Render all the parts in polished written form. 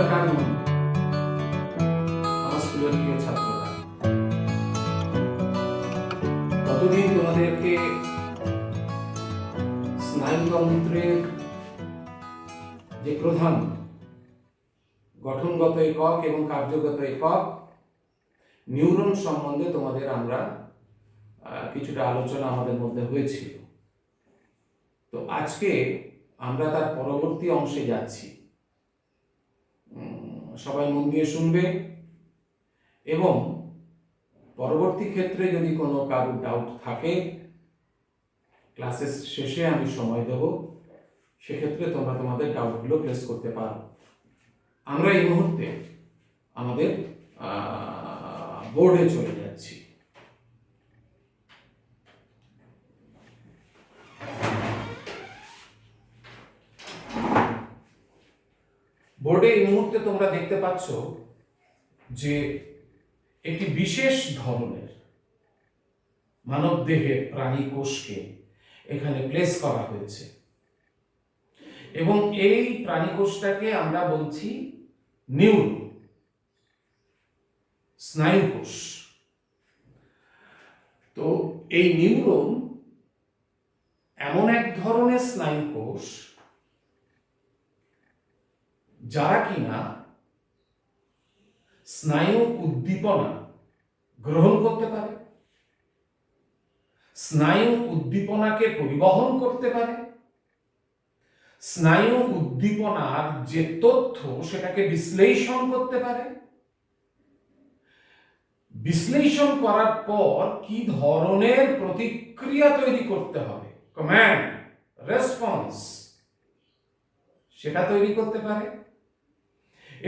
কার মনে? আমার স্কুলের প্রিয় ছাত্ররা, কতদিন তোমাদেরকে স্নায়ুতন্ত্রের যে প্রধান গঠনগত একক এবং কার্যগত একক নিউরন সম্বন্ধে তোমাদের আমরা কিছুটা আলোচনা আমাদের মধ্যে হয়েছিল। তো আজকে আমরা তার পরবর্তী অংশে যাচ্ছি। সবাই মন দিয়ে শুনবে এবং পরবর্তী ক্ষেত্রে যদি কোনো কারোর ডাউট থাকে ক্লাসের শেষে আমি সময় দেব, সেক্ষেত্রে তোমরা তোমাদের ডাউটগুলো প্লেস করতে পারো। আমরা এই মুহূর্তে আমাদের বোর্ডে চলে যাচ্ছি। বোর্ডে এই মুহূর্তে তোমরা দেখতে পাচ্ছ যে একটি বিশেষ ধরনের মানব দেহের প্রাণী কোষকে এখানে প্লেস করা হয়েছে এবং এই প্রাণী কোষটাকে আমরা বলছি নিউরন, স্নায়ু কোষ। তো এই নিউরন এমন এক ধরনের স্নায়ু কোষ যারা কিনা স্নায়ু উদ্দীপনা গ্রহণ করতে পারে, স্নায়ু উদ্দীপনাকে পরিবহন করতে পারে, স্নায়ু উদ্দীপনার যে তথ্য সেটাকে বিশ্লেষণ করতে পারে, বিশ্লেষণ করার পর কি ধরনের প্রতিক্রিয়া তৈরি করতে হবে, কমান্ড রেসপন্স, সেটা তৈরি করতে পারে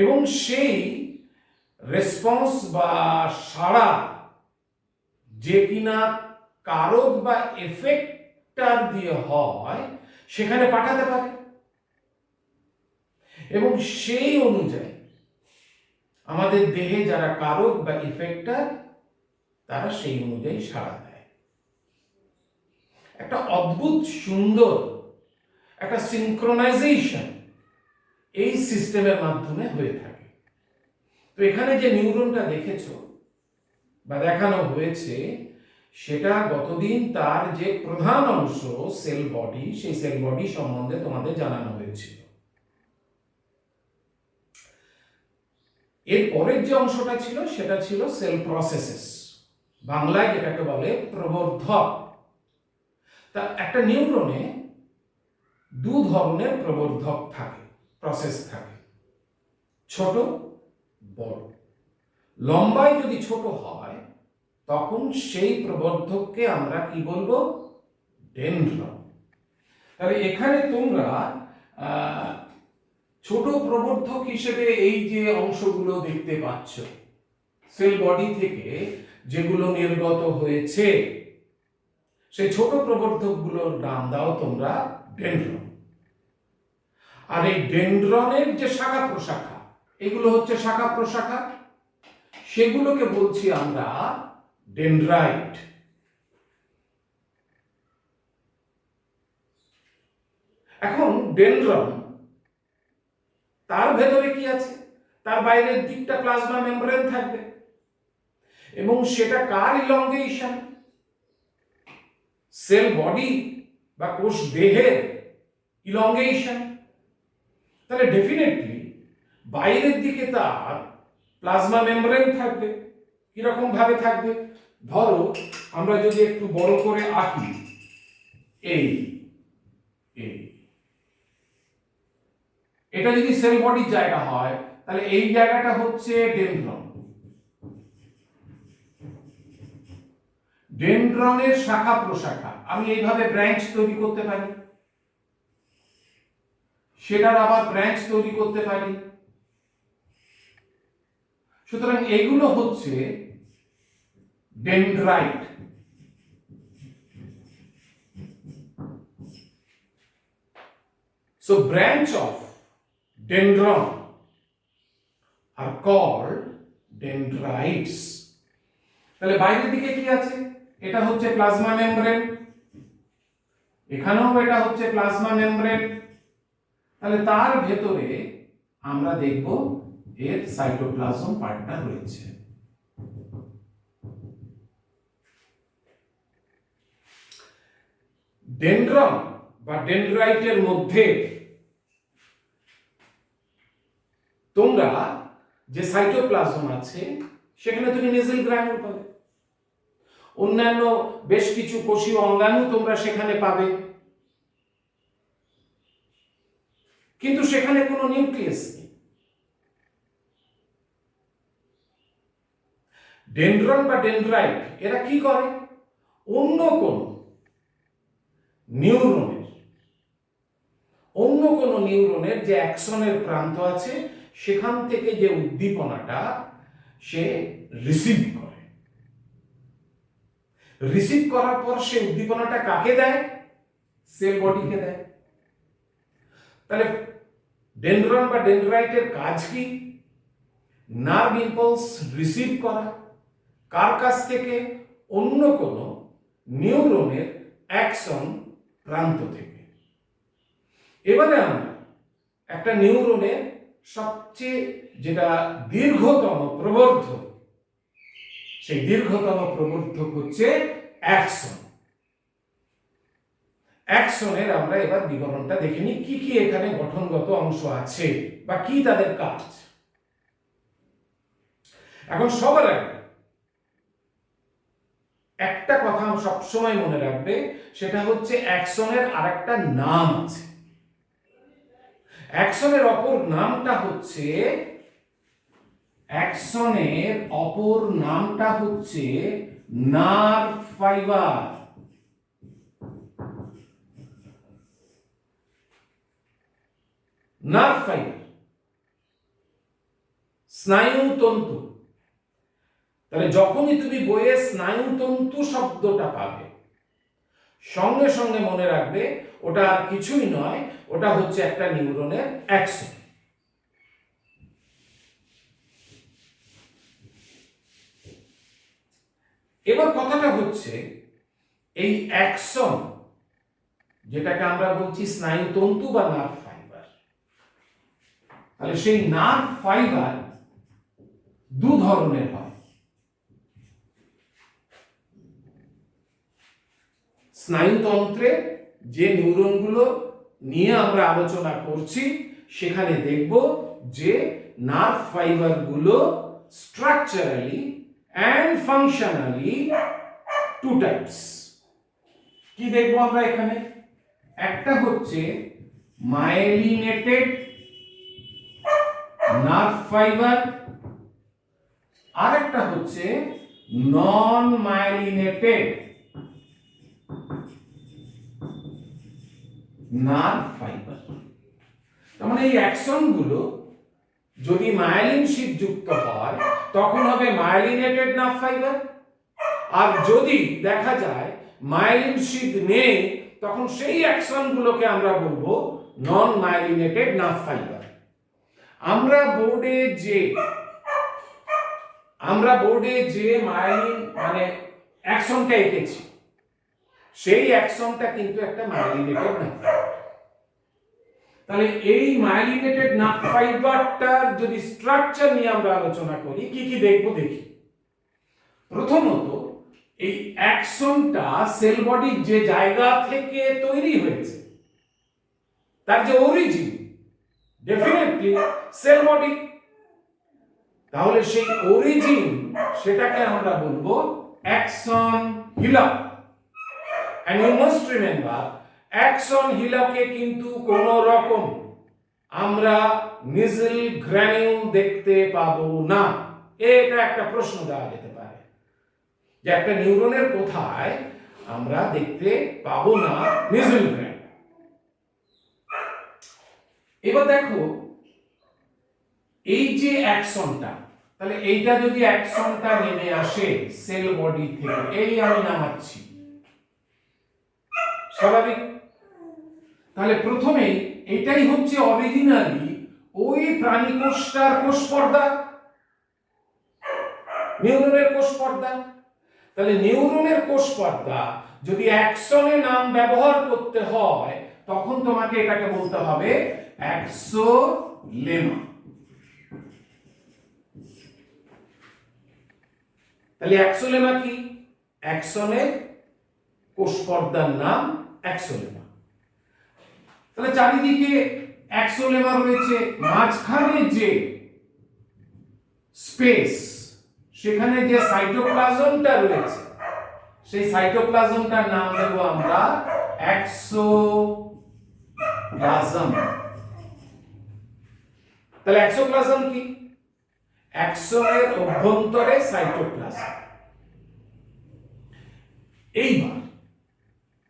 এবং সেই রেসপন্স বা সাড়া যে কিনা কারক বা এফেক্টার দিয়ে হয় সেখানে পাঠাতে পারে এবং সেই অনুযায়ী আমাদের দেহে যারা কারক বা ইফেক্টার তারা সেই অনুযায়ী সাড়া দেয়। একটা অদ্ভুত সুন্দর একটা সিনক্রোনাইজেশন এই সিস্টেমের মাধ্যমে হয়ে থাকে। তো এখানে যে নিউরনটা দেখেছো বা দেখানো হয়েছে সেটা গতদিন তার যে প্রধান অংশ সেল বডি, সেই সেল বডি সম্বন্ধে তোমাদের জানানো হয়েছিল। এর পরের যে অংশটা ছিল সেটা ছিল সেল প্রসেসেস, বাংলায় যেটাকে বলে প্রবর্ধক। তা একটা নিউরনে দু ধরনের প্রবর্ধক থাকে, প্রসেস থাকে, ছোট বড়। লম্বায় যদি ছোট হয় তখন সেই প্রবর্ধককে আমরা কি বলবো? ডেনড্রন। তাহলে এখানে তোমরা ছোট প্রবর্ধক হিসেবে এই যে অংশগুলো দেখতে পাচ্ছ সেল বডি থেকে যেগুলো নির্গত হয়েছে সেই ছোট প্রবর্ধকগুলোর নাম দাও তোমরা ডেনড্রন। আর এই ডেনড্রনের যে শাখা প্রশাখা, এগুলো হচ্ছে শাখা প্রশাখা, সেগুলোকে বলছি আমরা ডেনড্রাইট। এখন ডেনড্রন তার ভেতরে কি আছে? তার বাইরের দিকটা প্লাজমা মেমব্রেন থাকবে এবং সেটা কার ইলংগেশন? সেল বডি বা কোষ দেহের ইলংগেশন। তাহলে ডেফিনেটলি বাইরের দিকে তার প্লাজমা মেমব্রেন থাকবে। কিরকম ভাবে থাকবে? ধরো আমরা যদি একটু বড় করে আঁকি, এই এই এটা যদি সেল বডির জায়গা হয় তাহলে এই জায়গাটা হচ্ছে ডেনড্রন। ডেনড্রনের শাখা প্রশাখা আমি এইভাবে ব্রাঞ্চ তৈরি করতে পারি, সেটার আবার ব্রাঞ্চ তৈরি করতে পারি। সুতরাং এগুলো হচ্ছে dendrite. So branch of dendron are called dendrites. তাহলে বাইরের দিকে কি আছে? এটা হচ্ছে প্লাজমা মেমব্রেন, এখানেও এটা হচ্ছে প্লাজমা মেমব্রেন। তাহলে তার ভেতরে আমরা দেখব এর সাইটোপ্লাজম পার্টটা রয়েছে। ডেনড্রন বা ডেনড্রাইটের মধ্যে তোমরা যে সাইটোপ্লাজম আছে সেখানে তুমি নেজেল গ্রানুল পাবে, অন্যান্য বেশ কিছু কোষীয় অঙ্গাণু তোমরা সেখানে পাবে, কিন্তু সেখানে কোনো নিউক্লিয়াস নেই। ডেনড্রন বা ডেনড্রাইট এরা কি করে, অন্য কোনো নিউরনের যে অ্যাক্সনের প্রান্ত আছে সেখান থেকে যে উদ্দীপনাটা সে রিসিভ করার পর সে উদ্দীপনাটা কাকে দেয়, সেল বডিকে দেয়। তাহলে ডেনড্রন বা ডেনড্রাইটের কাজ কি, নার্ভ ইম্পালস রিসিভ করা, কার কাছ থেকে, অন্য কোনো নিউরনের অ্যাকশন প্রান্ত থেকে। এবারে আমরা একটা নিউরনের সবচেয়ে যেটা দীর্ঘতম প্রবর্ধক, সেই দীর্ঘতম প্রবর্ধক হচ্ছে অ্যাকশন। অ্যাকশনের আমরা এবার বিবরণটা দেখে নিই, কি কি এখানে গঠনগত অংশ আছে বা কি তাদের কাজ। এখন সবার আগে একটা কথা সবসময় মনে রাখবে, সেটা হচ্ছে অ্যাকশনের আরেকটা নাম আছে। অ্যাকশনের অপর নামটা হচ্ছে নার্ভ ফাইবার। নার্ভ ফাইবার, স্নায়ুতন্তু। তাহলে যখনই তুমি বইয়ে স্নায়ুতন্তু শব্দটা পাবে, সঙ্গে সঙ্গে মনে রাখবে ওটা আর কিছুই নয়, ওটা হচ্ছে একটা নিউরনের অ্যাকশন। এবার কথাটা হচ্ছে এই অ্যাকশন, যেটাকে আমরা বলছি স্নায়ুতন্তু বা নার্ভ ফাইবার, তাহলে সেই নার্ভ ফাইবার দু ধরনের হয়। স্নায়ুতন্ত্রে যে নিউরনগুলো নিয়ে আমরা আলোচনা করছি সেখানে দেখব যে নার্ভ ফাইবারগুলো structurally and functionally two types. কি দেখবো আমরা এখানে, একটা হচ্ছে মায়েলিনেটেড নার্ভ ফাইবার, আরেকটা হচ্ছে নন মায়েলিনেটেড নার্ভ ফাইবার। তার মানে এই অ্যাকশনগুলো যদি মায়েলিন শীট যুক্ত হয় তখন হবে মায়েলিনেটেড নার্ভ ফাইবার, আর যদি দেখা যায় মায়েলিন শীট নেই তখন সেই অ্যাকশনগুলোকে আমরা বলবো নন মায়েলিনেটেড নার্ভ ফাইবার। আমরা বোর্ডে যে মায়েলিন মানে অ্যাকশনটা এঁকেছি সেই অ্যাকশনটা কিন্তু একটা মায়েলিনেটেড নার্ভ ফাইবার। তাহলে এই মায়েলিনেটেড নার্ভ ফাইবারটার যদি স্ট্রাকচার নিয়ে আমরা আলোচনা করি, কি কি দেখব দেখি। প্রথমত এই অ্যাকশনটা সেল বডির যে জায়গা থেকে তৈরি হয়েছে, তার যে অরিজিন, ডেফিনেটলি সেল বডি। তাহলে সেই অরিজিন, সেটাকে আমরা বলবো axon hillock. And you must remember, axon হিলকে কিন্তু কোন রকম আমরা নিজেল গ্র্যানিউল দেখতে পাবো না। এটা একটা প্রশ্ন দেওয়া যেতে পারে যে একটা নিউরনের কোথায় আমরা দেখতে পাবো না নিজেল গ্র্যানিউল। এবার দেখো এই যে অ্যাকশনটা, তাহলে এইটা যদি অ্যাকশনটা নেমে আসে সেল বডি থেকে, এই আমি নামাচ্ছি, স্বাভাবিক। তাহলে প্রথমে এটাই হচ্ছে অরিজিনালি ওই প্রাণী কোষটার কোষ পর্দা, নিউরনের কোষ পর্দা। তাহলে নিউরনের কোষ পর্দা যদি অ্যাকশনে নাম ব্যবহার করতে হয় তখন তোমাকে এটাকে বলতে হবে অ্যাক্সোলেমা। তাহলে অ্যাক্সোলেমা কি? অ্যাক্সনের কোষ পর্দার নাম অ্যাক্সোলেমা। তাহলে চারিদিকে অ্যাক্সোলেমা রয়েছে, মাঝখানে যে স্পেস, সেখানে যে সাইটোপ্লাজমটা রয়েছে, সেই সাইটোপ্লাজমটার নাম দেব আমরা এক্সোপ্লাজম। তাহলে এক্সোপ্লাজম কি? অ্যাক্সনের অভ্যন্তরে সাইটোপ্লাজম। এইবার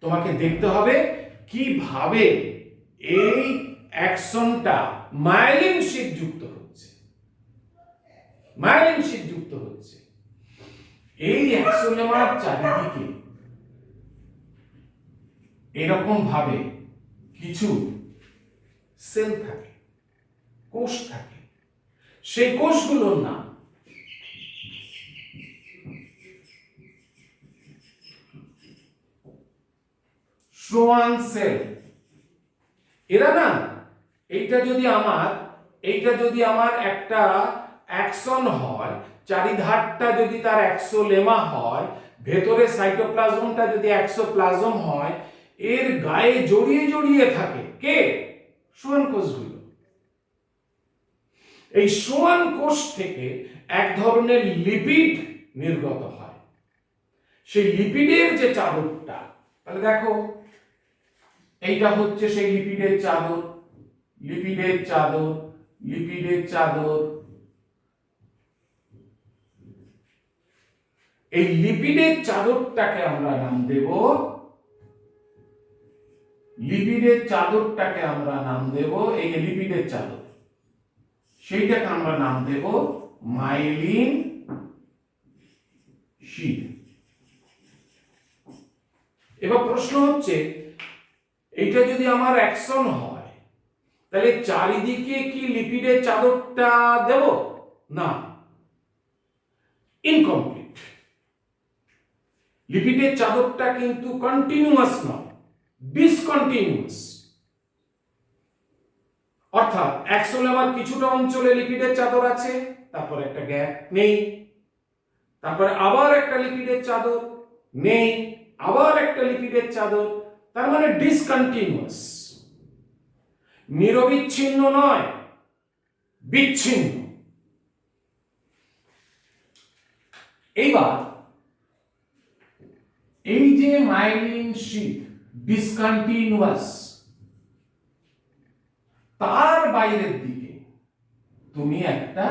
তোমাকে দেখতে হবে কিভাবে এই অ্যাক্সনটা মায়োলিন শীট যুক্ত হচ্ছে। মায়োলিন শীট যুক্ত হচ্ছে এই অ্যাক্সোলেমার চারিদিকে এরকম ভাবে কিছু সেল থাকে, কোষ থাকে। সেই কোষগুলোর নাম Schwann সেল। এরা না, এইটা যদি আমার একটা অ্যাক্সন হয়, চারিধারটা যদি তার অ্যাক্সোলেমা হয়, ভেতরে সাইটোপ্লাজমটা যদি অ্যাক্সোপ্লাজম হয়, এর গায়ে জড়িয়ে জড়িয়ে থাকে কে? Schwann কোষগুলো। এই Schwann কোষ থেকে এক ধরনের লিপিড নির্গত হয়। সেই লিপিডের যে চাদরটা, তাহলে দেখো এইটা হচ্ছে সেই লিপিডের চাদর, লিপিডের চাদর, লিপিডের চাদর। এই লিপিডের চাদরটাকে আমরা নাম দেব, লিপিডের চাদরটাকে আমরা নাম দেব, এই যে লিপিডের চাদর, সেইটাকে আমরা নাম দেব মাইলিন শীট। এবার প্রশ্ন হচ্ছে, এইটা যদি আমার অ্যাকশন হয়, তাহলে চারিদিকে কি লিপিডের চাদরটা দেব? না, ইনকমপ্লিট। লিপিডের চাদরটা কিন্তু কন্টিনিউয়াস নয়, ডিসকন্টিনিউয়াস। অর্থাৎ অ্যাক্সোলেমার কিছুটা অঞ্চলে লিপিডের চাদর আছে, তারপর একটা গ্যাপ নেই, তারপরে আবার একটা লিপিডের চাদর নেই, আবার একটা লিপিডের চাদর। তার মানে ডিসকন্টিনিউয়াস, নিরবিচ্ছিন্ন নয়, বিচ্ছিন্ন। এইবার এই যে মাইলিন শীট ডিসকন্টিনিউয়াস, তার বাইরের দিকে তুমি একটা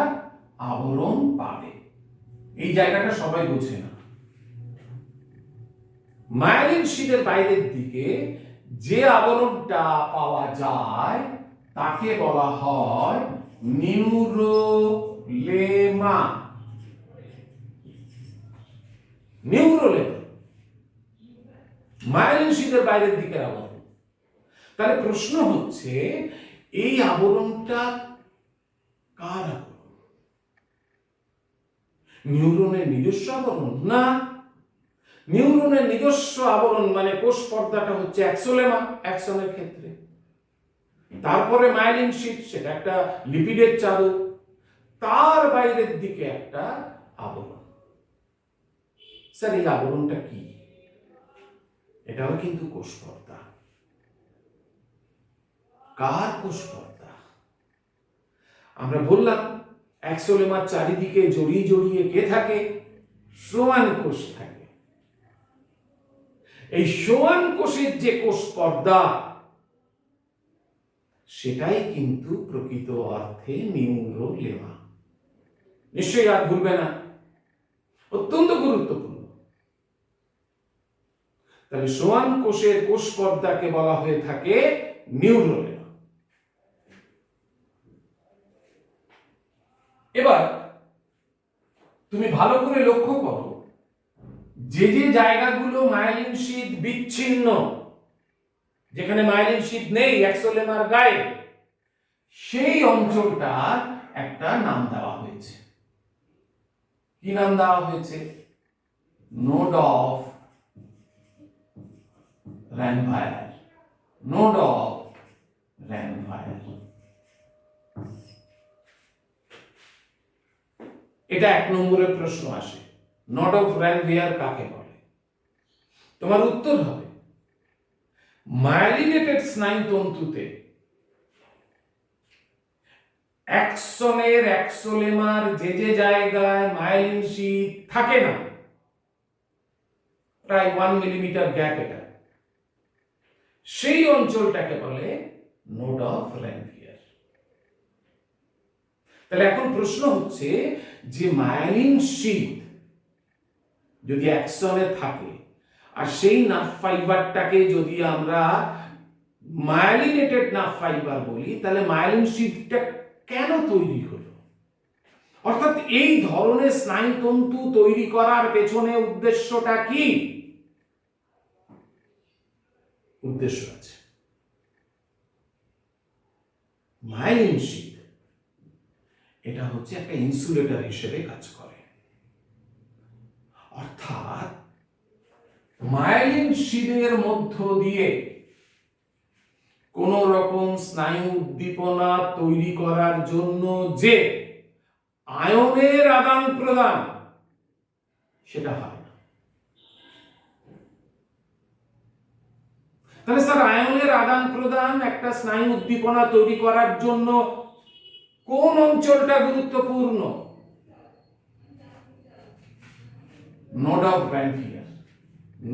আবরণ পাবে। এই জায়গাটা সবাই বোঝে না। মায়োলিন শীটের বাইরের দিকে যে আবরণটা পাওয়া যায় তাকে বলা হয় নিউরোলেমা। নিউরোলেমা মায়োলিন শীটের বাইরের দিকের আবরণ। তাহলে প্রশ্ন হচ্ছে, এই আবরণটা কার আবরণ? নিউরনের নিজস্ব আবরণ? না, নিউরনের নিজস্ব আবরণ মানে কোষ পর্দাটা হচ্ছে অ্যাক্সোলেমা, অ্যাক্সনের ক্ষেত্রে। তারপরে মায়োলিন শীট, সেটা একটা লিপিডের চাদর, তার বাইরের দিকে একটা আবরণ। স্যার এই আবরণটা কি? এটাও কিন্তু কোষ পর্দা। কার কোষ পর্দা? আমরা বললাম অ্যাক্সোলেমার চারিদিকে জড়িয়ে জড়িয়ে কে থাকে? Schwann কোষ থাকে। এই Schwann কোষের যে কোষ পর্দা, সেটাই কিন্তু প্রকৃত অর্থে নিউরোলেমা। নিশ্চয়ই আর ভুলবে না, অত্যন্ত গুরুত্বপূর্ণ। তাহলে Schwann কোষের কোষ পর্দাকে বলা হয়ে থাকে নিউরোলেমা। এবার তুমি ভালো করে লক্ষ্য করো, যে যে জায়গাগুলো মায়োলিন শীট বিচ্ছিন্ন, যেখানে মায়োলিন শীট নেই অ্যাক্সোলেমার গায়ে, সেই অঞ্চলটার একটা নাম দেওয়া হয়েছে। কি নাম দেওয়া হয়েছে? Node of Ranvier. Node of Ranvier. এটা 1 নম্বরের প্রশ্ন আসে। নড অফ র্যানভিয়ার কাকে বলে? তোমার উত্তর হবে মায়োলিনেটেড স্নায়ুতন্তুতে অ্যাক্সনের অ্যাক্সোলেমার যে জায়গায় মায়োলিন শীথ থাকে না, প্রায় 1 মিলিমিটার গ্যাপ, এটা সেই অঞ্চলটাকে বলে নোড অফ র্যানভিয়ার। তাহলে এখন প্রশ্ন হচ্ছে যে মায়োলিন শীথ যদি অ্যাক্সনে থাকে আর সেই নার্ভ ফাইবারটাকে যদি আমরা মায়োলিনেটেড নার্ভ ফাইবার বলি, তাহলে মায়োলিন শীথটা কেন তৈরি হলো? অর্থাৎ এই ধরনের স্নায়ুতন্তু তৈরি করার পেছনে উদ্দেশ্যটা কি? উদ্দেশ্য আছে। মায়োলিন শীথ এটা হচ্ছে একটা ইনসুলেটর হিসেবে কাজ করে। অর্থাৎ মায়োলিন শীথের মধ্য দিয়ে কোন রকম স্নায়ু উদ্দীপনা তৈরি করার জন্য যে আয়নের আদান প্রদান সেটা হয় না। তাহলে স্যার, আয়নের আদান প্রদান একটা স্নায়ু উদ্দীপনা তৈরি করার জন্য কোন অঞ্চলটা গুরুত্বপূর্ণ? Node of Ranvier.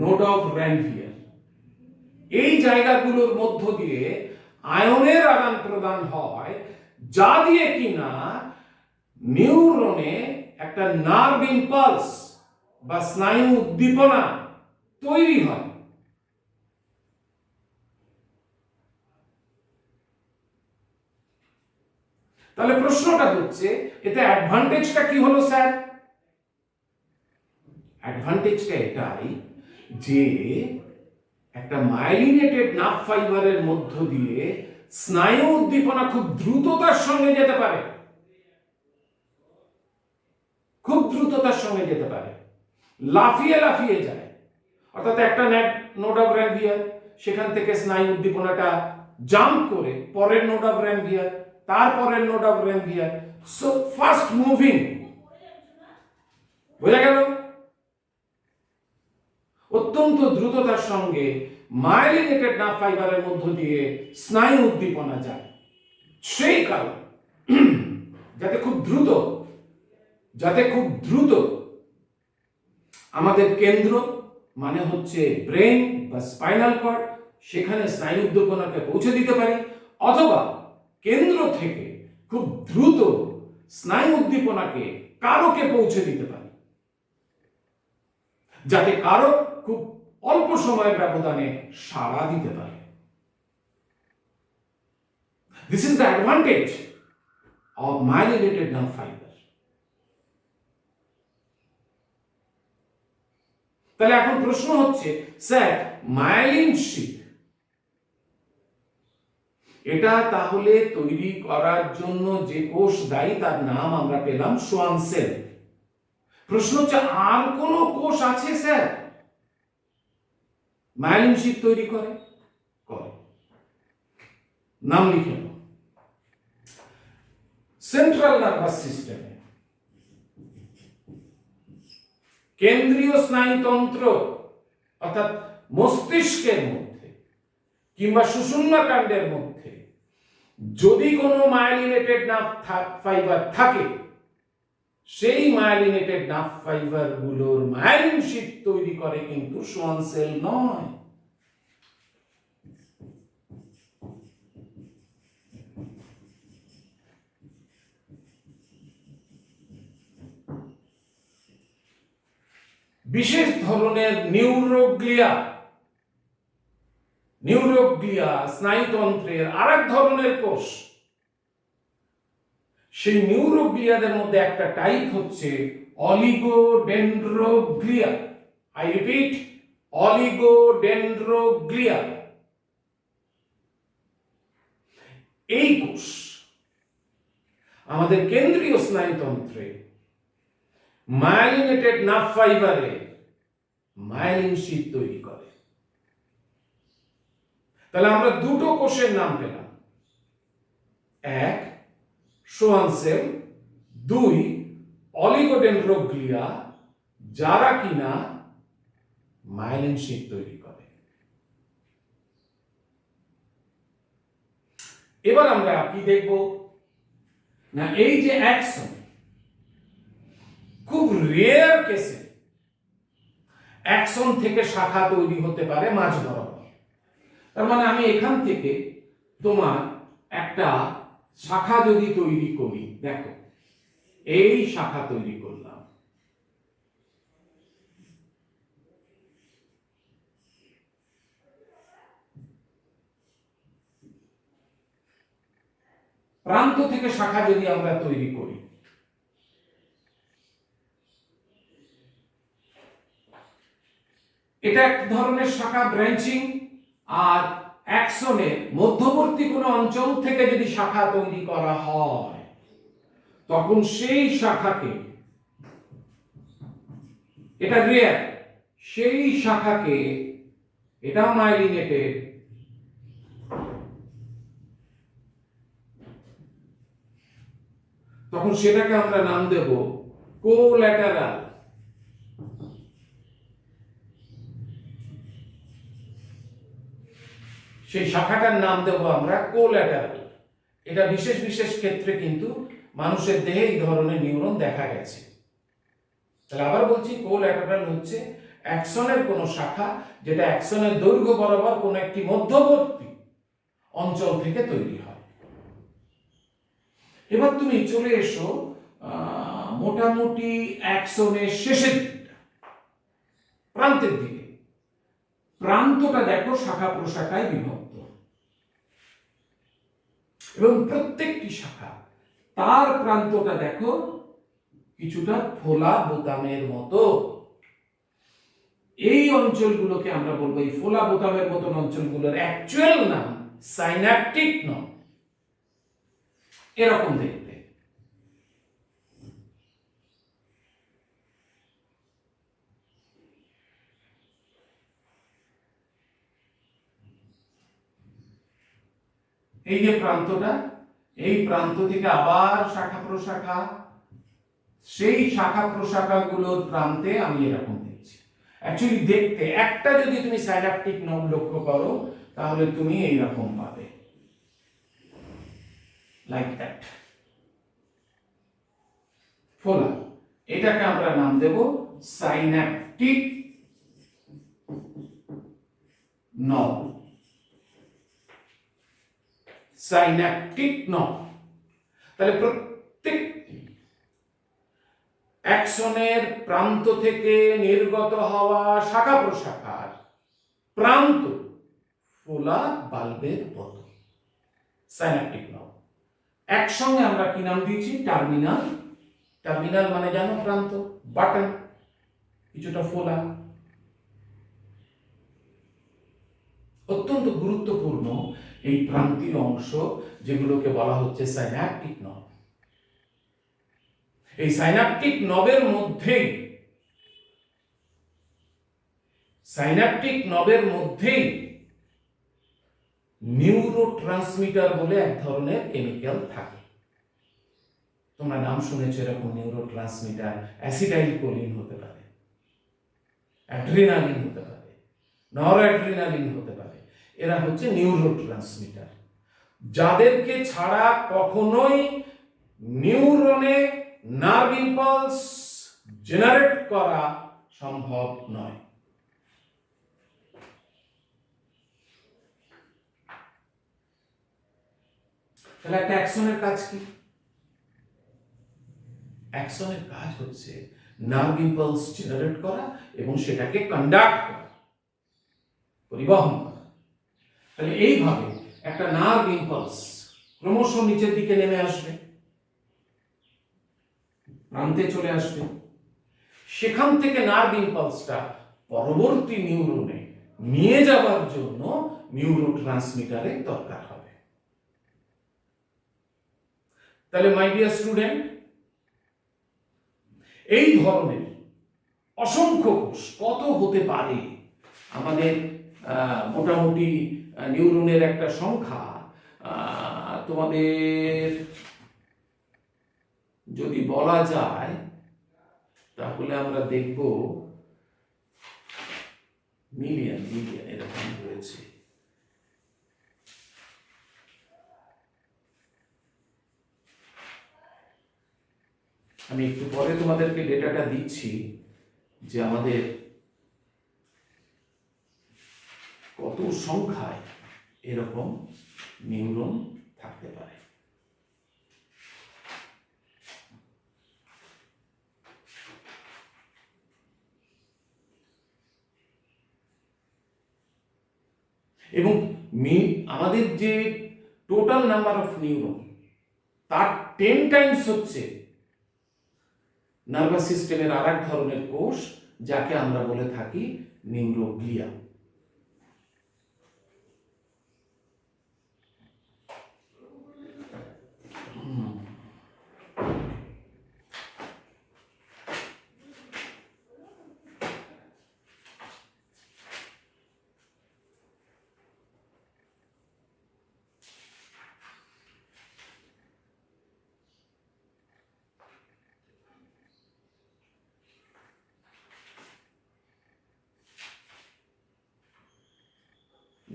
Node of Ranvier এই জায়গাগুলোর মধ্য দিয়ে আয়নের আদান প্রদান হয়, যা দিয়ে কিনা নিউরনে একটা নার্ভ ইম্পালস বা স্নায়ু উদ্দীপনা তৈরি হয়। তাহলে প্রশ্নটা হচ্ছে, এতে অ্যাডভান্টেজটা কি হলো স্যার? অ্যাডভান্টেজটা এটাই যে একটা মায়োলিনেটেড নার্ভ ফাইবারের মধ্য দিয়ে স্নায়ু উদ্দীপনা খুব দ্রুততার সঙ্গে যেতে পারে, খুব দ্রুততার সঙ্গে যেতে পারে, লাফিয়ে লাফিয়ে যায়। অর্থাৎ একটা নোড অফ র্যানভিয়ার, সেখান থেকে স্নায়ু উদ্দীপনাটা জাম্প করে পরের নোড অফ র্যানভিয়ার, তারপরের node of Ranvier, so fast moving. বোঝা গেল? অত্যন্ত দ্রুততার সঙ্গে মায়োলিনেটেড নার্ভ ফাইবারের মধ্য দিয়ে স্নায়ু উদ্দীপনা যায়। সেই কারণে যাতে খুব দ্রুত আমাদের কেন্দ্র, মানে হচ্ছে ব্রেন বা স্পাইনাল কর্ড, সেখানে স্নায়ু উদ্দীপনাকে পৌঁছে দিতে পারি, অথবা কেন্দ্র থেকে খুব দ্রুত স্নায়ু উদ্দীপনাকে কারকে পৌঁছে দিতে পারি, যাতে কারক খুব অল্প সময়ের ব্যবধানে সাড়া দিতে পারে। This is the advantage of myelinated nerve fiber. তাহলে এখন প্রশ্ন হচ্ছে, স্যার, মায়োলিন শীথ এটা তাহলে তৈরি করার জন্য যে কোষ দায়ী তার নাম আমরা পেলাম সোয়ান সেল। প্রশ্ন হচ্ছে, আর কোন কোষ আছে স্যার মায়োলিন শীথ তৈরি করে? নাম লিখে নাও। সেন্ট্রাল নার্ভাস সিস্টেমে, কেন্দ্রীয় স্নায়ুতন্ত্র অর্থাৎ মস্তিষ্কের মধ্যে কিংবা সুষুম্নাকাণ্ডের মধ্যে যদি কোনো মায়োলিনেটেড নার্ভ ফাইবার থাকে, সেই মায়োলিনেটেড নার্ভ ফাইবার গুলোর মায়োলিন শীথ তৈরি করে কিন্তু সোয়ান সেল নয়। বিশেষ ধরনের নিউরোগ্লিয়া স্নায়ুতন্ত্রের আরেক ধরনের কোষ। সেই নিউরোগ্লিয়াদের মধ্যে একটা টাইপ হচ্ছে অলিগোডেন্ড্রোগ্লিয়া। I repeat, অলিগোডেন্ড্রোগ্লিয়া। এই কোষ আমাদের কেন্দ্রীয় স্নায়ুতন্ত্রে মায়োলিনেটেড নার্ভ ফাইবারে মায়োলিন শীথ তৈরি করে। তাহলে আমরা দুটো কোষের নাম পেলাম, এক সোয়ান সেল, দুই অলিগোডেন্ড্রোগ্লিয়া, যারা কিনা মাইলিন শীট তৈরি করে। এবার আমরা কি দেখব না, এই যে অ্যাকশন, খুব রেয়ার কেসে অ্যাকশন থেকে শাখা তৈরি হতে পারে মাঝ বরাবর। তার মানে আমি এখান থেকে তোমার একটা শাখা যদি তৈরি করি, দেখো এই শাখা তৈরি করলাম, প্রান্ত থেকে শাখা যদি আমরা তৈরি করি, এটা এক ধরনের শাখা ব্রাঞ্চিং। আর অ্যাকশনের মধ্যবর্তী কোনো অঞ্চল থেকে যদি শাখা তৈরি করা হয়, তখন সেই শাখাকে, এটা রেয়ার, সেই শাখাকে, এটাও মাইলিনেটেড, তখন সেটাকে আমরা নাম দেব কোল্যাটারাল। সেই শাখাটার নাম দেব আমরা কোল্যাটারাল। এটা বিশেষ বিশেষ ক্ষেত্রে কিন্তু মানুষের দেহে এই ধরনের নিউরন দেখা গেছে। তাহলে আবার বলছি, কোল্যাটারাল হচ্ছে অ্যাকশনের কোন শাখা যেটা অ্যাকশনের দৈর্ঘ্য বরাবর কোন একটি মধ্যবর্তী অঞ্চল থেকে তৈরি হয়। এবার তুমি চলে এসো মোটামুটি অ্যাকশনের শেষের দিকটা, প্রান্তের দিকে। প্রান্তটা দেখো শাখা প্রশাখায় বিভক্ত, এবং প্রত্যেকটি শাখা তার প্রান্তটা দেখো কিছুটা ফোলা বোতামের মতো। এই অঞ্চলগুলোকে আমরা বলবো, এই ফোলা বোতামের মতন অঞ্চলগুলোর অ্যাকচুয়াল নাম সাইন্যাপটিক নব। এরকম দেখতে। এই যে প্রান্তটা, এই প্রান্ত থেকে আবার শাখা প্রশাখা, সেই শাখা প্রশাখাগুলোর প্রান্তে আমি এরকম দেখছি। অ্যাকচুয়ালি দেখতে একটা যদি তুমি সাইন্যাপটিক নব লক্ষ্য করো, তাহলে তুমি এইরকম পাবে, লাইক দ্যাট, ফোলা। এটাকে আমরা নাম দেব সাইন্যাপটিক নব। সাইন্যাপটিক নব। তাহলে প্রত্যেক অ্যাকশনের প্রান্ত থেকে নির্গত হওয়া শাখা প্রশাখার প্রান্ত ফোলা বাল্বের মতো, সাইন্যাপটিক নব। একসঙ্গে আমরা কি নাম দিয়েছি? টার্মিনাল। টার্মিনাল মানে জানো, প্রান্ত, বাটন, কিছুটা ফোলা। অত্যন্ত গুরুত্বপূর্ণ এই প্রান্তীয় অংশ, যেগুলোকে বলা হচ্ছে সাইন্যাপটিক নব। এই সাইন্যাপটিক নবের মধ্যেই, সাইন্যাপটিক নবের মধ্যেই নিউরোট্রান্সমিটার বলে এক ধরনের কেমিক্যাল থাকে। তোমরা নাম শুনেছো এরকম নিউরোট্রান্সমিটার। অ্যাসিটাইলকোলিন হতে পারে, অ্যাড্রিনালিন হতে পারে, নরঅ্যাড্রিনালিন হতে পারে। এরা হচ্ছে নিউরোট্রান্সমিটার, যাদেরকে ছাড়া কখনোই নিউরনে নার্ভ ইম্পালস জেনারেট করা সম্ভব নয়। তাহলে একটা অ্যাকশনের কাজ কি? অ্যাকশনের কাজ হচ্ছে নার্ভ ইম্পালস জেনারেট করা এবং সেটাকে কন্ডাক্ট করা, পরিবহন করা। তাহলে এইভাবে একটা নার্ভ ইম্পালস ক্রমশ নিচের দিকে নেমে আসবে, প্রান্তে চলে আসবে। সেখান থেকে নার্ভ ইম্পালসটা পরবর্তী নিউরনে নিয়ে যাওয়ার জন্য নিউরোট্রান্সমিটারের দরকার হবে। তাহলে মাই ডিয়ার স্টুডেন্ট, এই ধরনের অসংখ্য কোষ কত হতে পারে আমাদের, মোটামুটি নিউরনের একটা সংখ্যা তোমাদের যদি বলা যায় তাহলে আমরা দেখব মিলিয়ন মিলিয়ন এরকম রয়েছে। আমি একটু পরে তোমাদেরকে ডেটাটা দিচ্ছি যে আমাদের কত সংখ্যায় এরকম নিউরন থাকতে পারে। এবং আমাদের যে টোটাল নাম্বার অফ নিউরন তার 10 টাইমস হচ্ছে নার্ভাস সিস্টেমের আর এক ধরনের কোষ, যাকে আমরা বলে থাকি নিউরোগ্লিয়া।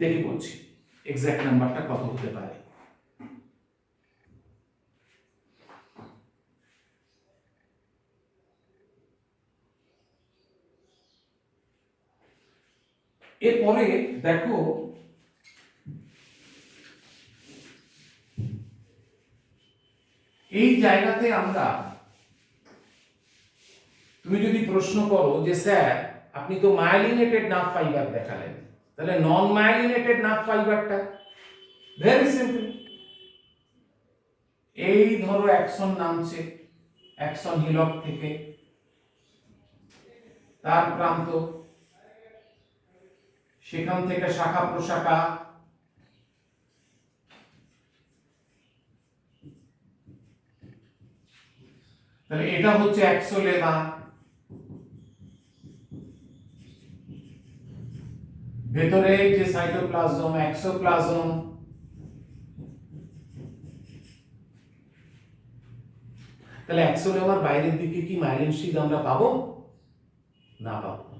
দেখি বলছি এক্সাক্ট নাম্বারটা কত হতে পারে। এরপরে দেখো এই জায়গাতে আমরা, তুমি যদি প্রশ্ন করো যে স্যার আপনি তো মায়োলিনেটেড নার্ভ ফাইবার দেখালেন, তাহলে নন মায়োলিনেটেড নার্ভ ফাইবারটা ভেরি সিম্পল। এই ধরো অ্যাক্সন নামছে, অ্যাক্সন হিলক থেকে তার প্রান্ত, সেখান থেকে শাখা প্রশাখা, তাহলে এটা হচ্ছে অ্যাক্সোলেমা, ভেতরে যে সাইটোপ্লাজম এক্সোপ্লাজম, তাহলে অ্যাক্সোলেমার বাইরের দিকে কি মাইলিন শিট আমরা পাবো? না, পাবো না।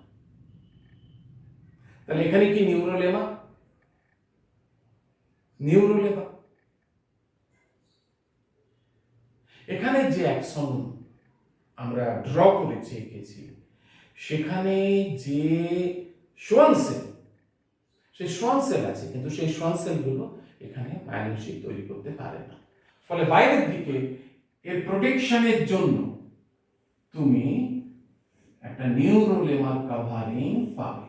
তাহলে এখানে কি নিউরোলেমা? নিউরোলেমা। এখানে যে অ্যাক্সন আমরা ড্র করেছি এঁকেছি, সেখানে যে সোয়ান সেল, সেই সোয়ান সেল আছে, কিন্তু সেই সোয়ান সেলগুলো এখানে মাইলিন শিট তৈরি করতে পারে না। ফলে বাইরের দিকে এর প্রোটেকশনের জন্য তুমি একটা নিউরোলেমার কভারিং পাবে।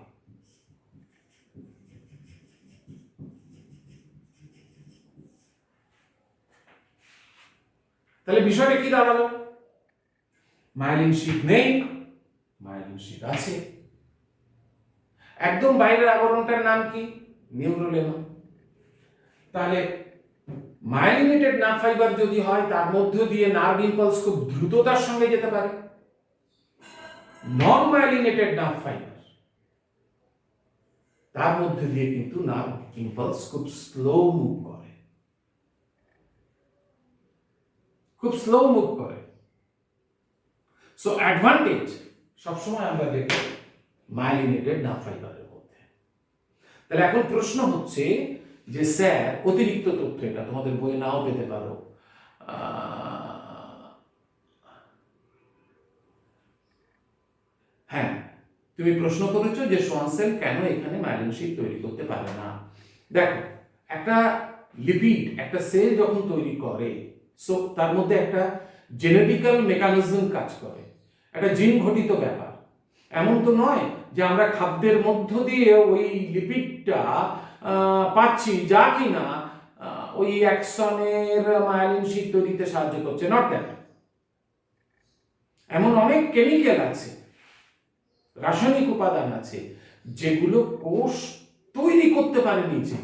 তাহলে বিষয়টা কি দাঁড়ালো? মাইলিন শিট নেই, মাইলিন শিট আছে। একদম বাইরের আবরণটার নাম কি? নিউরোলেমা। তাহলে মাইলিনেটেড নার্ভ ফাইবার যদি হয়, তার মধ্য দিয়ে নার্ভ ইম্পালস খুব দ্রুততার সঙ্গে যেতে পারে। নন মাইলিনেটেড নার্ভ ফাইবার, তার মধ্যে দিয়ে কিন্তু নার্ভ ইম্পালস খুব স্লো মুভ করে, খুব স্লো মুভ করে। সো অ্যাডভান্টেজ সবসময় আমরা দেখব মাইলিনেটেড নার্ভ ফাইবারের মধ্যে। তাহলে এখন প্রশ্ন হচ্ছে যে স্যার অতিরিক্ত তথ্য, এটা তোমাদের বইয়ে নাও পেতে পারো, হ্যাঁ তুমি প্রশ্ন করেছো যে সোয়ান সেল কেন এখানে মাইলিন শিট তৈরি করতে পারে না। দেখো, একটা লিপিড একটা সেল যখন তৈরি করে, সো তার মধ্যে একটা জেনেটিক্যাল মেকানিজম কাজ করে, একটা জিন ঘটিত ব্যাপার। এমন তো নয় যে আমরা খাদ্যের মধ্য দিয়ে ওই লিপিডটা পাচ্ছি, যা কিনা ওই অ্যাক্সনের মাইলিন শিট তৈরিতে সাহায্য করছে, নট দ্যাট। এমন অনেক কেমিক্যাল আছে, রাসায়নিক উপাদান আছে, যেগুলো কোষ তৈরি করতে পারে নিজে,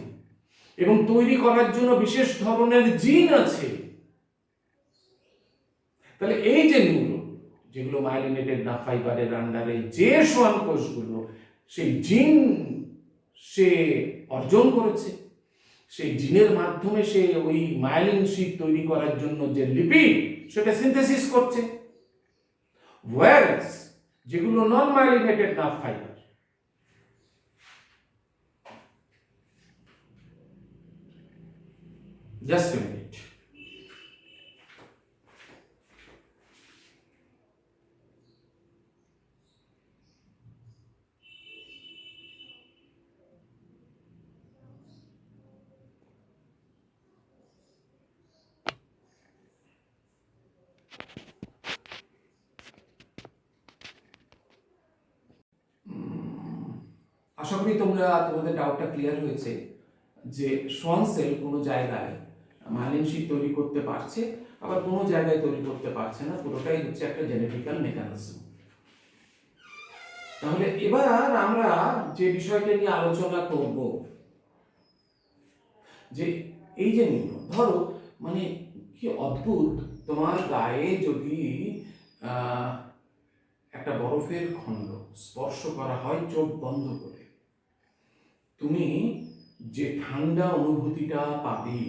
এবং তৈরি করার জন্য বিশেষ ধরনের জিন আছে। তাহলে এই যে নিউরন, যেগুলো মাইলিনেটেড নার্ভ ফাইবারের আন্ডারে যে সোয়ান কোষগুলো, সেই জিন সে অর্জন করেছে, সেই জিনের মাধ্যমে সে ওই মাইলিন শিট তৈরি করার জন্য যে লিপিড, সেটা সিনথেসিস করছে। ওয়ারেস যেগুলো non myelinated nerve fibre, just a minute. আশা করি তোমাদের ডাউটটা ক্লিয়ার হয়েছে যে সোয়ান সেল কোনো জায়গায় মাইলিন শীট তৈরি করতে পারছে, আবার কোনো জায়গায় তৈরি করতে পারছে না, পুরোটাই হচ্ছে একটা জেনেটিক্যাল মেকানিজম। তাহলে এবার আমরা যে বিষয়টা নিয়ে আলোচনা করব, যে এই যে নিউরন, ধরো মানে কি অদ্ভুত, তোমার গায়ে যদি একটা বরফের খণ্ড স্পর্শ করা হয় চোখ বন্ধ করে, তুমি যে ঠান্ডা অনুভূতিটা পাবে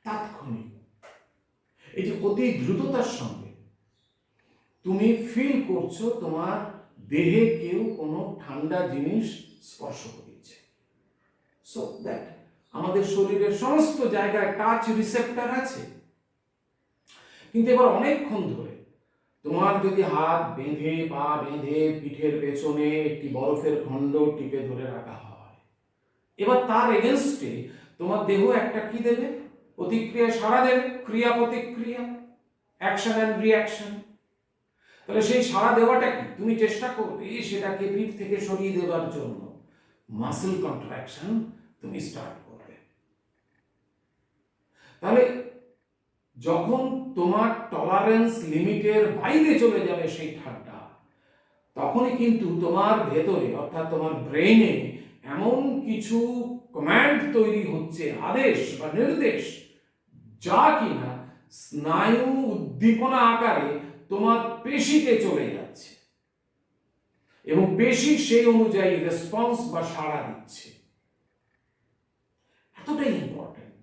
তাৎক্ষণিক, এই যে অতি দ্রুততার সঙ্গে তুমি ফিল করছো তোমার দেহে কেউ কোনো ঠান্ডা জিনিস স্পর্শ করেছে। সো দ্যাট আমাদের শরীরের সমস্ত জায়গায় টাচ রিসেপ্টর আছে, কিন্তু এবার অনেকক্ষণ ধরে তোমার যদি হাত বেঁধে পা বেঁধে পিঠের পেছনে একটি বরফের খণ্ড টিপে ধরে রাখা হয়, এবার তার এগেনস্টে তোমার দেহ একটা কি দেবে, প্রতিক্রিয়া সাড়া দেবে, ক্রিয়া প্রতিক্রিয়া, অ্যাকশন অ্যান্ড রিঅ্যাকশন। তাহলে সেই সাড়া দেওয়াটা কি, তুমি চেষ্টা করবে সেটাকে পিঠ থেকে সরিয়ে দেওয়ার জন্য মাসল কন্ট্রাকশন তুমি স্টার্ট করবে। তাহলে যখন তোমার টলারেন্স লিমিটের বাইরে চলে যাবে সেই ঠান্ডা, তখনই কিন্তু তোমার ভেতরে অর্থাৎ তোমার ব্রেইনে এমন কিছু কমান্ড তৈরি হচ্ছে, আদেশ বা নির্দেশ, যা কিনা স্নায়ু উদ্দীপনা আকারে তোমার পেশিতে চলে যাচ্ছে এবং পেশি সেই অনুযায়ী রেসপন্স বা সাড়া দিচ্ছে। এতটাই ইম্পর্টেন্ট।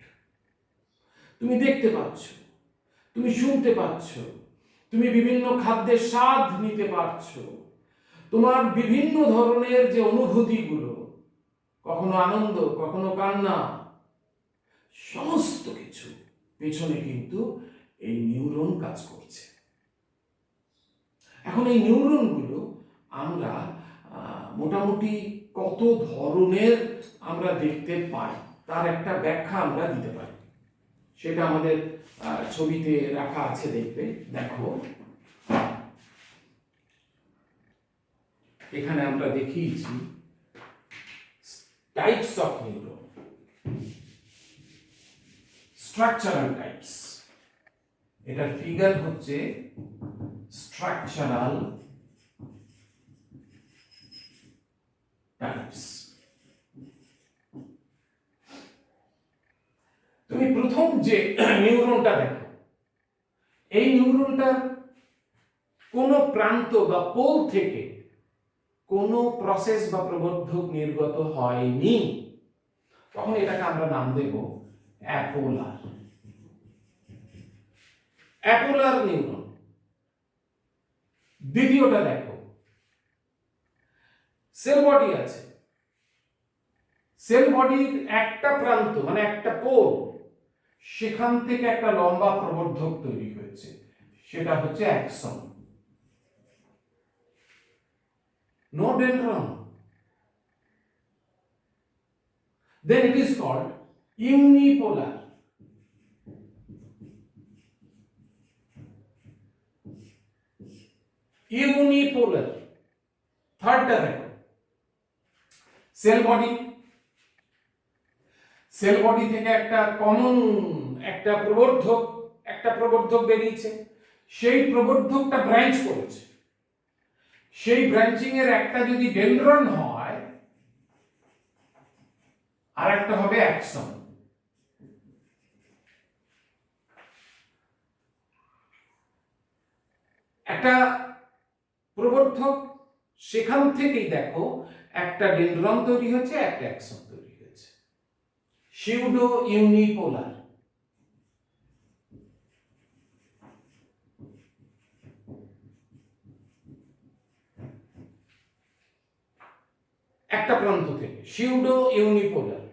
তুমি দেখতে পাচ্ছ, তুমি শুনতে পাচ্ছ, তুমি বিভিন্ন খাদ্যের স্বাদ নিতে পারছো, তোমার বিভিন্ন ধরনের যে অনুভূতিগুলো, কখনো আনন্দ কখনো কান্না, সমস্ত কিছু পেছনে কিন্তু এই নিউরন কাজ করছে। এখন এই নিউরনগুলো আমরা মোটামুটি কত ধরনের আমরা দেখতে পাই তার একটা ব্যাখ্যা আমরা দিতে পারি, সেটা আমাদের ছবিতে রাখা আছে, দেখবে। দেখো এখানে আমরা দেখিয়েছি types of neuron, structural types. এটার ফিগার হচ্ছে স্ট্রাকচারাল টাইপস। তুমি প্রথম যে নিউরনটা দেখো, এই নিউরনটার কোন প্রান্ত বা পোল থেকে কোনো প্রসেস বা প্রবর্ধক নির্গত হয়নি, তখন এটাকে আমরা নাম দেব অ্যাপোলার। অ্যাপোলার নিউরন। দ্বিতীয়টা দেখো, সেল বডি আছে, সেল বডির একটা প্রান্ত মানে একটা পোল, সেখান থেকে একটা লম্বা প্রবর্ধক তৈরি হয়েছে, সেটা হচ্ছে Axon. No dendron. Then it is called unipolar. Unipolar. থার্ডটা দেখো, সেল বডি, সেল বডি থেকে একটা কমন একটা প্রবর্ধক বেরিয়েছে, সেই প্রবর্ধকটা ব্রাঞ্চ করেছে, সেই ব্রাঞ্চিং এর একটা যদি ডেনড্রন হয় আর একটা হবে অ্যাক্সন। একটা প্রবর্ধক, সেখান থেকেই দেখো একটা ডেনড্রন তৈরি হচ্ছে, একটা অ্যাক্সন তৈরি হয়েছে, সিউডো ইউনিপোলার। একটা প্রান্ত থেকে, সিউডো ইউনিপোলার।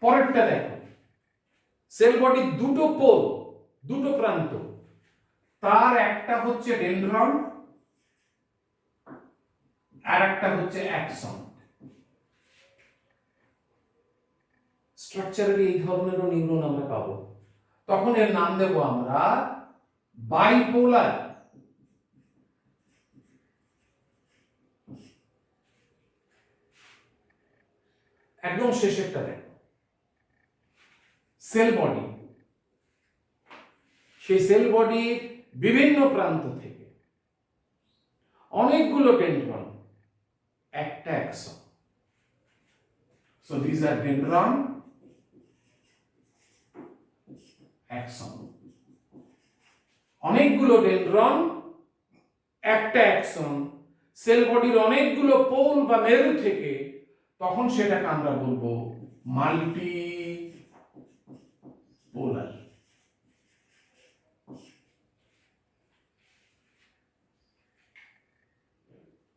পরেরটা দেখো, সেল বডির দুটো পোল, দুটো প্রান্ত, তার একটা হচ্ছে ডেনড্রন আর একটা হচ্ছে অ্যাক্সন। স্ট্রাকচারের এই ধরনেরও নিউরন আমরা পাবো, তখন এর নাম দেব আমরা বাইপোলার। একদম শেষেরটা দেখো, সেল বডি, সেই সেল বডির বিভিন্ন প্রান্ত থেকে অনেকগুলো ডেনড্রন, একটা axon. So this are dendron, axon. অনেকগুলো ডেনড্রন, একটা অ্যাক্সন, সেল বডির অনেকগুলো পোল বা মেরু থেকে, তখন সেটাকে আমরা বলবো multi polar.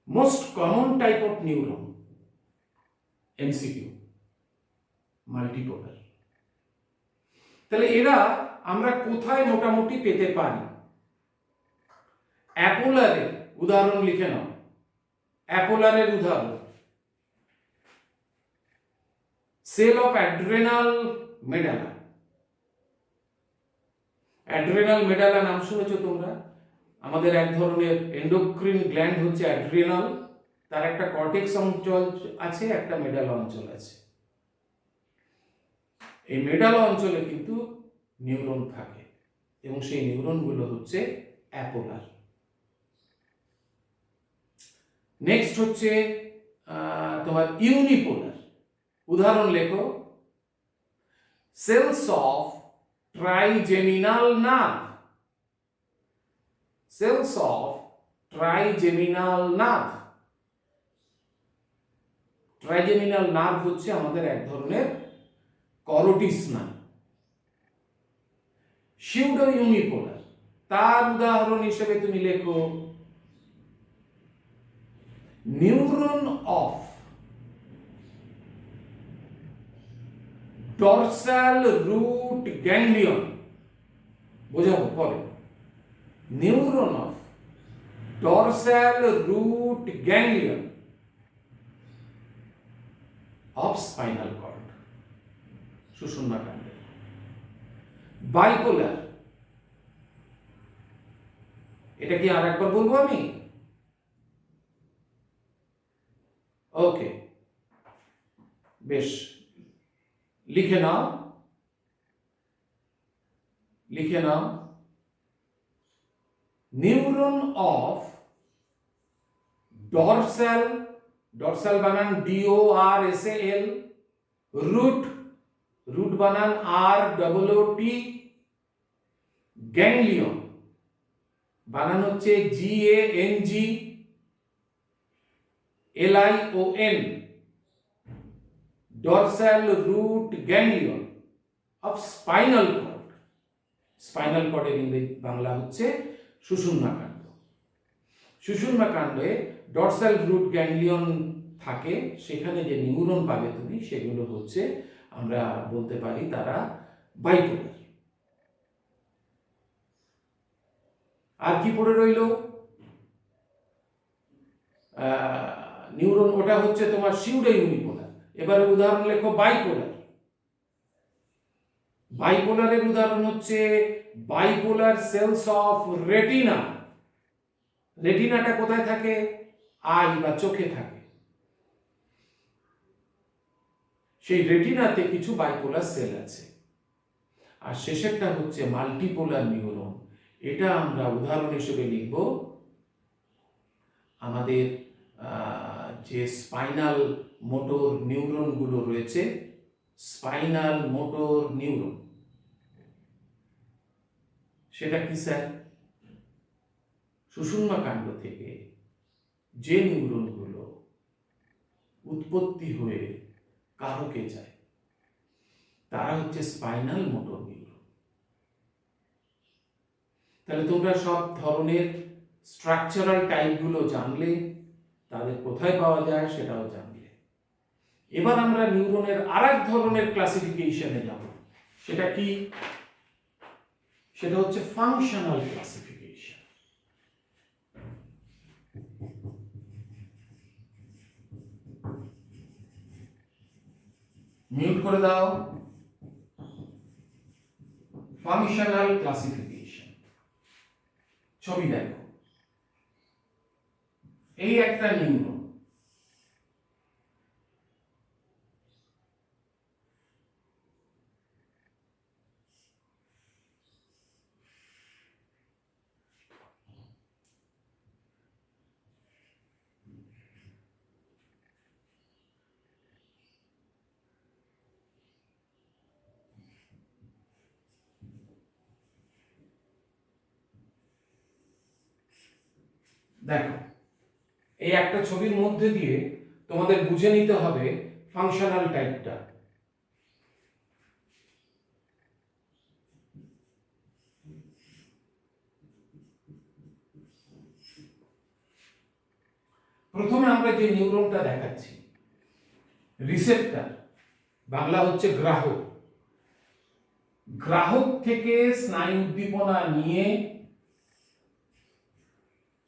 Most common type of neuron, MCQ, multipolar. তাহলে এরা আমরা কোথায় মোটামুটি পেতে পারি? অ্যাপোলারের উদাহরণ লিখে নাও। অ্যাপোলারের উদাহরণ, cell of adrenal medulla. Adrenal medulla নাম শুনেছো তোমরা? আমাদের এক ধরনের এন্ডোক্রিন গ্ল্যান্ড হচ্ছে অ্যাড্রেনাল, তার একটা কর্টেক্স অঞ্চল আছে, একটা মেডালা অঞ্চল আছে। এই মেডালা অঞ্চলে কিন্তু নিউরন থাকে এবং সেই নিউরনগুলো হচ্ছে অ্যাপোলার। নেক্সট হচ্ছে তোমার ইউনিপোলার। উদাহরণ লেখো, cells of trigeminal nerve. Cells of trigeminal nerve. Trigeminal nerve হচ্ছে আমাদের এক ধরনের করোটি স্নায়ু। সিউডো ইউনিপোলার, তার উদাহরণ হিসেবে তুমি লেখো, neuron of dorsal root ganglion. বোঝাবো পরে। Neuron of dorsal root ganglion of spinal cord, সুষুম্না কাণ্ডে। বাইপোলার, এটা কি আর একবার বলবো আমি? ওকে, বেশ, লিখে নাও, লিখে নাও। নিউরন অফ ডরসাল, ডরসাল বানান DORSAL, রুট, রুট বানান ROOT, গ্যাংলিয়ন বানান হচ্ছে GANGLION, dorsal root ganglion of spinal cord. Spinal কর্ডের ইংরেজি বাংলা হচ্ছে সুষুম্না কাণ্ড। সুষুম্না কাণ্ডে ডরসাল রুট গ্যাংলিয়ন থাকে, সেখানে যে নিউরন পাবে তুমি সেগুলো হচ্ছে, আমরা বলতে পারি তারা বাইপোলার। আর কি পড়ে রইল? নিউরন, ওটা হচ্ছে তোমার সিউডো ইউনিপোলার। এবারে উদাহরণ লেখো বাইপোলার। বাইপোলারের উদাহরণ হচ্ছে বাইপোলার সেলস অফ রেটিনা। রেটিনাটা কোথায় থাকে? আই বা চোখে থাকে। সেই রেটিনাতে কিছু বাইপোলার সেল আছে। আর শেষেরটা হচ্ছে মাল্টিপোলার নিউরন। এটা আমরা উদাহরণ হিসেবে লিখব আমাদের যে স্পাইনাল মোটর নিউরনগুলো রয়েছে, স্পাইনাল মোটর নিউরন। সেটা কি স্যার? সুষুম্না কাণ্ড থেকে যে নিউরনগুলো উৎপত্তি হয়ে কারকে যায় তারা হচ্ছে স্পাইনাল মোটর নিউরন। তাহলে তোমরা সব ধরনের স্ট্রাকচারাল টাইপগুলো জানলে, তাদের কোথায় পাওয়া যায় সেটাও জানলে। এবার আমরা নিউরনের আরেক ধরনের ক্লাসিফিকেশনে যাব। সেটা কি? সেটা হচ্ছে ফাংশনাল ক্লাসিফিকেশন। মিউট করে দাও। ফাংশনাল ক্লাসিফিকেশন, ছবি দেখো, এই একটা নিউরন, দেখো এই একটা ছবির মধ্যে দিয়ে তোমাদের বুঝে নিতে হবে ফাংশনাল টাইপটা। প্রথমে আমরা যে নিউরনটা দেখাচ্ছি, রিসেপ্টর, বাংলা হচ্ছে গ্রাহক। গ্রাহক থেকে স্নায়ু উদ্দীপনা নিয়ে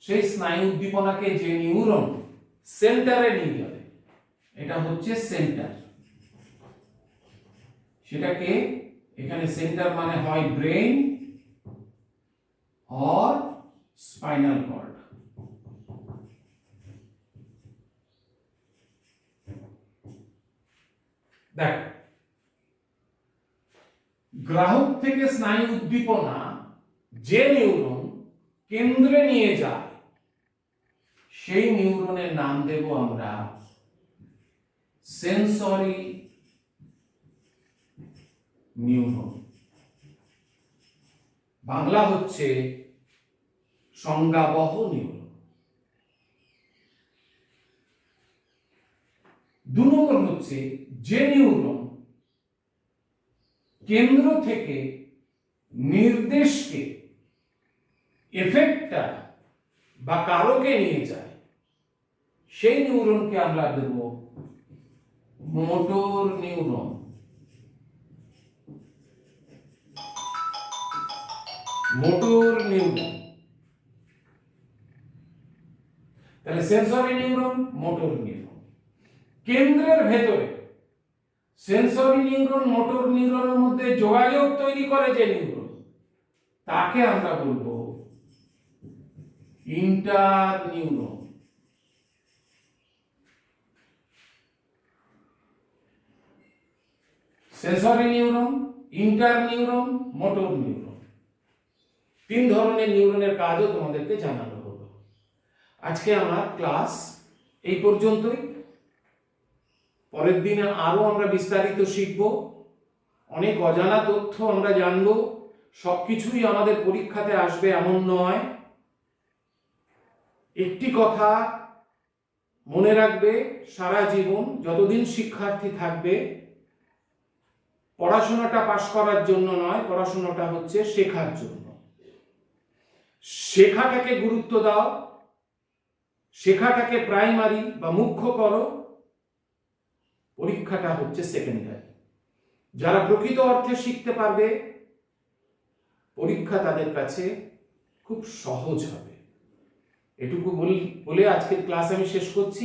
সেই স্নায়ু উদ্দীপনাকে যে নিউরন সেন্টারে নিয়ে যাবে, এটা হচ্ছে সেন্টার। সেটাকে এখানে সেন্টার মানে হয় ব্রেন অর স্পাইনাল কর্ড। দেখ, গ্রাহক থেকে স্নায়ু উদ্দীপনা যে নিউরন কেন্দ্রে নিয়ে যায় সেই নিউরনের নাম দেব আমরা সেন্সরি নিউরন। বাংলা হচ্ছে সংজ্ঞাবহ নিউরন। 2 নম্বর হচ্ছে যে নিউরন কেন্দ্র থেকে নির্দেশকে, এফেক্টটা বা কারকে নিয়ে যায় সেই নিউরনকে আমরা দেব মোটর নিউরন। Motor neuron. তাহলে সেন্সরি নিউরন, মোটর নিউরন। কেন্দ্রের ভেতরে সেন্সরি নিউরন মোটর নিউরনের মধ্যে যোগাযোগ তৈরি করে যে নিউরন, তাকে আমরা বলবো inter neuron. Sensory neuron, inter neuron, motor neuron. 3 ধরনের নিউরনের কাজও তোমাদেরকে জানানো হলো। আজকে আমার ক্লাস এই পর্যন্তই। পরের দিনে আরো আমরা বিস্তারিত শিখব, অনেক অজানা তথ্য আমরা জানবো। সবকিছুই আমাদের পরীক্ষাতে আসবে এমন নয়। একটি কথা মনে রাখবে সারা জীবন, যতদিন শিক্ষার্থী থাকবে, পড়াশোনাটা পাশ করার জন্য নয়, পড়াশোনাটা হচ্ছে শেখার জন্য। শেখাটাকে গুরুত্ব দাও, শেখাটাকে প্রাইমারি বা মুখ্য করো, পরীক্ষাটা হচ্ছে সেকেন্ডারি। যারা প্রকৃত অর্থে শিখতে পারবে, পরীক্ষা তাদের কাছে খুব সহজ হবে। এটুকু বলে আজকের ক্লাস আমি শেষ করছি।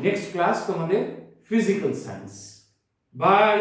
নেক্সট ক্লাস তোমাদের ফিজিক্যাল সায়েন্স। বাই।